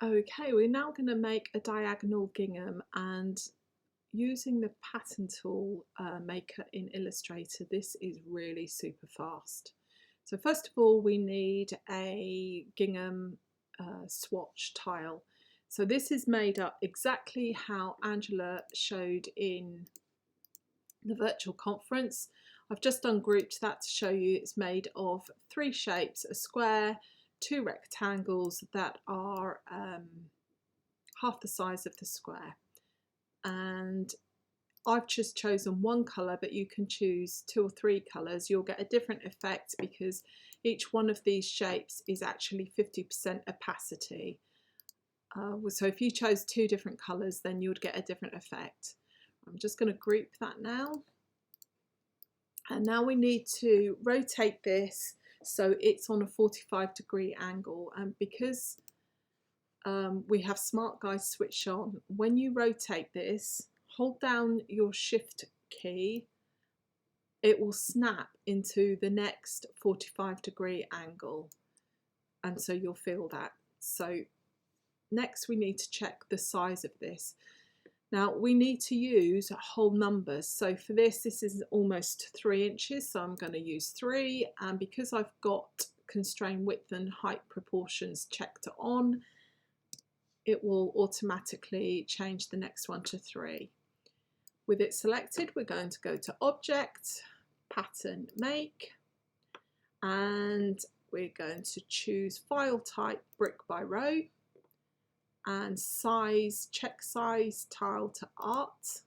Okay, we're now going to make a diagonal gingham, and using the pattern tool maker in Illustrator, this is really super fast. So first of all, we need a gingham swatch tile. So this is made up exactly how Angela showed in the virtual conference. I've just ungrouped that to show you it's made of 3 shapes: a square, 2 rectangles that are half the size of the square, and I've just chosen one colour, but you can choose 2 or 3 colours. You'll get a different effect because each one of these shapes is actually 50% opacity. So if you chose 2 different colours, then you would get a different effect. I'm just going to group that now. And now we need to rotate this so it's on a 45-degree angle. And because we have Smart Guide switched on, when you rotate this, hold down your Shift key, it will snap into the next 45-degree angle, and so you'll feel that. So next we need to check the size of this. Now we need to use whole numbers, so for this is almost 3 inches, so I'm going to use 3, and because I've got constrained width and height proportions checked on, it will automatically change the next one to 3. With it selected, we're going to go to Object, Pattern, Make, and we're going to choose File Type, Brick by Row, and Size, check Size, Tile to Art.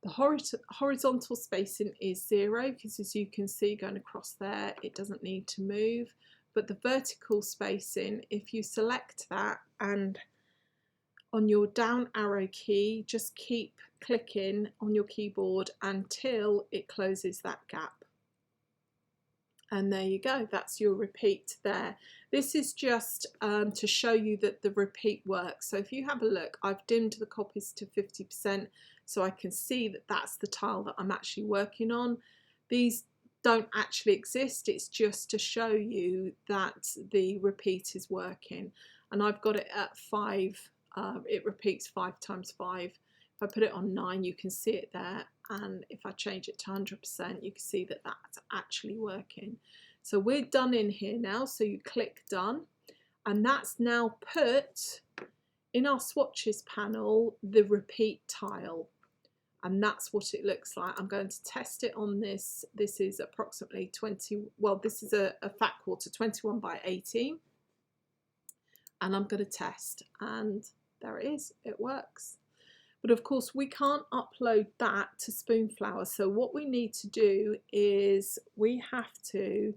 The horizontal spacing is 0 because, as you can see going across there, it doesn't need to move. But the vertical spacing, if you select that and on your down arrow key, just keep clicking on your keyboard until it closes that gap. And there you go, that's your repeat there. This is just to show you that the repeat works. So if you have a look, I've dimmed the copies to 50% so I can see that that's the tile that I'm actually working on. These don't actually exist, it's just to show you that the repeat is working. And I've got it at 5, it repeats 5 times 5. If I put it on 9, you can see it there, and if I change it to 100%, you can see that that's actually working. So we're done in here now, so you click done, and that's now put in our swatches panel the repeat tile, and that's what it looks like. I'm going to test it on this. This is approximately 20, well, this is a fat quarter, 21 by 18, and I'm going to test, and there it is, it works. But of course we can't upload that to Spoonflower, so what we need to do is we have to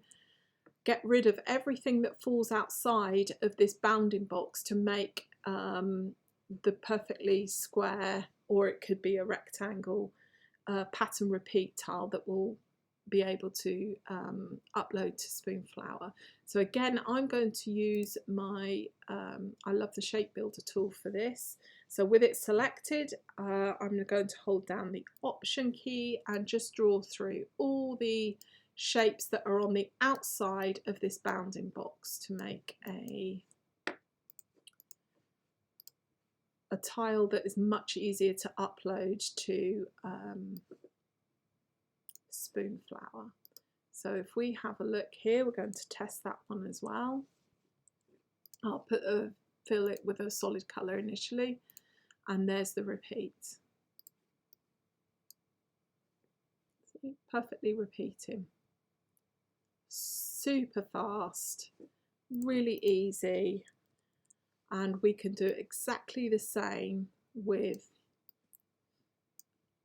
get rid of everything that falls outside of this bounding box to make the perfectly square, or it could be a rectangle, pattern repeat tile that will be able to upload to Spoonflower. So again, I'm going to use my, I love the Shape Builder tool for this. So with it selected, I'm going to hold down the Option key and just draw through all the shapes that are on the outside of this bounding box to make a tile that is much easier to upload to Spoonflower. So if we have a look here, we're going to test that one as well. I'll fill it with a solid colour initially, and there's the repeat. See, perfectly repeating. Super fast, really easy, and we can do exactly the same with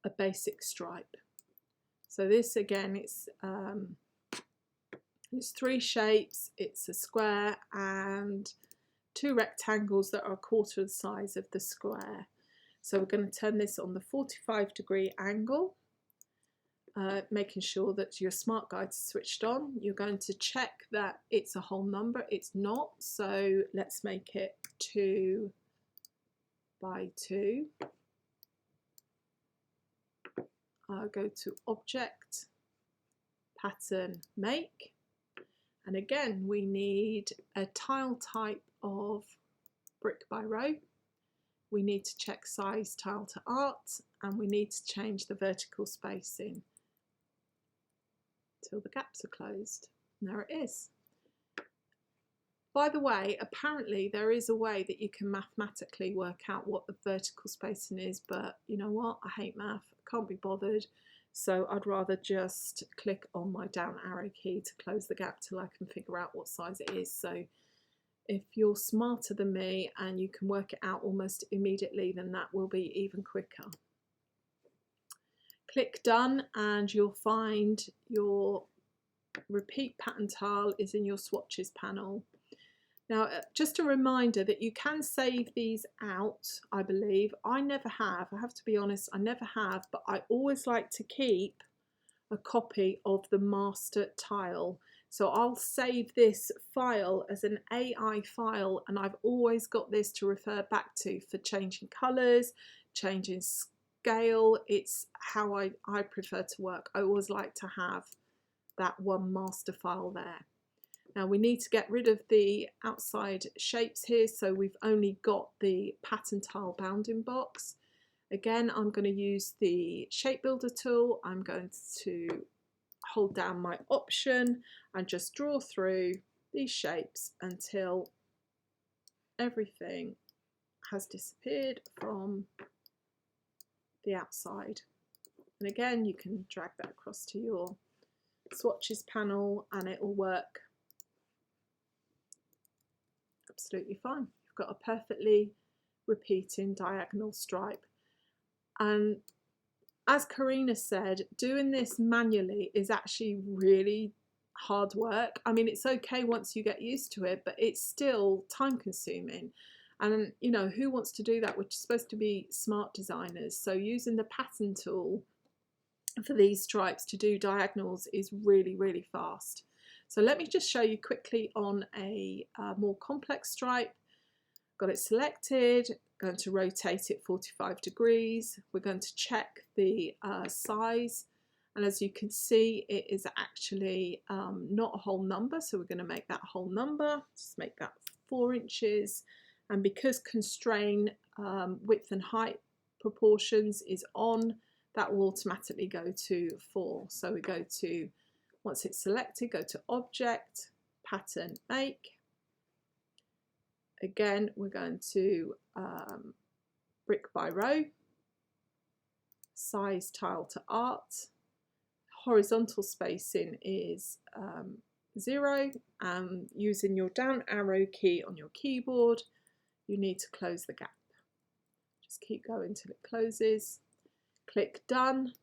a basic stripe. So this again, it's 3 shapes, it's a square and 2 rectangles that are 1/4 the size of the square. So we're going to turn this on the 45-degree angle, making sure that your Smart Guide is switched on. You're going to check that it's a whole number, it's not, so let's make it 2 by 2. I'll go to Object, Pattern, Make, and again we need a tile type of brick by row. We need to check size tile to art, and we need to change the vertical spacing till the gaps are closed. And there it is. By the way, apparently there is a way that you can mathematically work out what the vertical spacing is, but you know what? I hate math, I can't be bothered. So I'd rather just click on my down arrow key to close the gap till I can figure out what size it is. So if you're smarter than me and you can work it out almost immediately, then that will be even quicker. Click done and you'll find your repeat pattern tile is in your swatches panel. Now, just a reminder that you can save these out, I believe. I never have, I have to be honest, I never have, but I always like to keep a copy of the master tile. So I'll save this file as an AI file, and I've always got this to refer back to for changing colours, changing scale. It's how I prefer to work. I always like to have that one master file there. Now we need to get rid of the outside shapes here, so we've only got the pattern tile bounding box. Again, I'm going to use the shape builder tool. I'm going to hold down my option and just draw through these shapes until everything has disappeared from the outside. And again, you can drag that across to your swatches panel and it will work absolutely fine. You've got a perfectly repeating diagonal stripe. And as Karina said, doing this manually is actually really hard work. I mean, it's okay once you get used to it, but it's still time consuming. And you know, who wants to do that? We're supposed to be smart designers. So using the pattern tool for these stripes to do diagonals is really, really fast. So let me just show you quickly on a more complex stripe. Got it selected, going to rotate it 45 degrees. We're going to check the size. And as you can see, it is actually not a whole number. So we're going to make that a whole number. Just make that 4 inches. And because constrain width and height proportions is on, that will automatically go to 4. So we go to, once it's selected, go to Object, Pattern, Make. Again, we're going to brick by row, size tile to art, horizontal spacing is 0, and using your down arrow key on your keyboard, you need to close the gap. Just keep going till it closes. Click done.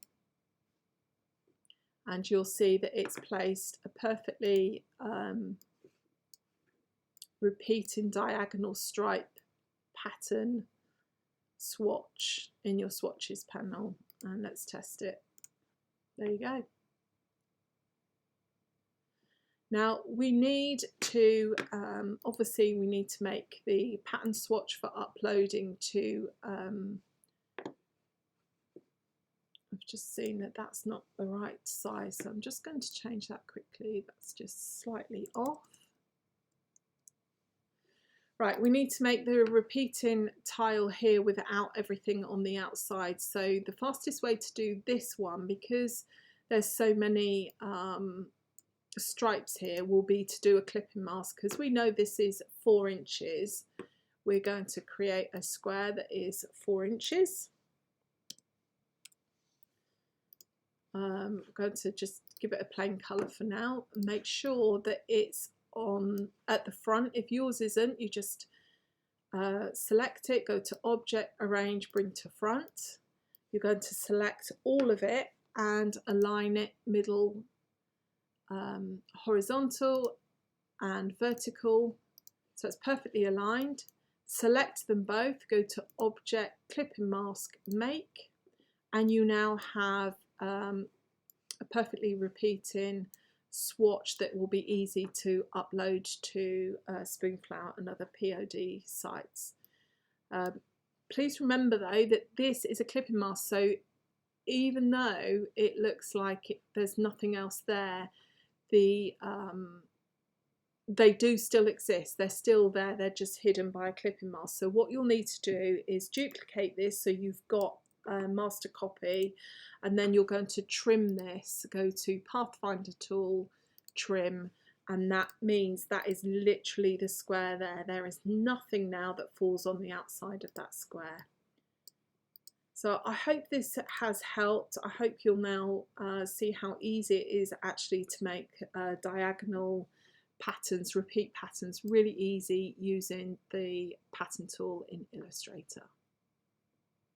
And you'll see that it's placed a perfectly repeating diagonal stripe pattern swatch in your swatches panel. And let's test it. There you go. Now we need to, obviously we need to make the pattern swatch for uploading to, I've just seen that that's not the right size, so I'm just going to change that quickly. That's just slightly off. Right, we need to make the repeating tile here without everything on the outside. So the fastest way to do this one, because there's so many stripes here, will be to do a clipping mask. Because we know this is 4 inches, we're going to create a square that is 4 inches. I'm going to just give it a plain colour for now and make sure that it's on at the front. If yours isn't, you just select it, go to Object, Arrange, Bring to Front. You're going to select all of it and align it middle, horizontal and vertical, so it's perfectly aligned. Select them both, go to Object, Clipping Mask, Make, and you now have a perfectly repeating swatch that will be easy to upload to Spoonflower and other POD sites. Please remember though that this is a clipping mask, so even though it looks like there's nothing else there, the they do still exist. They're still there. They're just hidden by a clipping mask. So what you'll need to do is duplicate this so you've got a master copy, and then you're going to trim this. Go to Pathfinder tool, trim, and that means that is literally the square there. There is nothing now that falls on the outside of that square. So I hope this has helped. I hope you'll now see how easy it is actually to make diagonal patterns, repeat patterns, really easy using the pattern tool in Illustrator.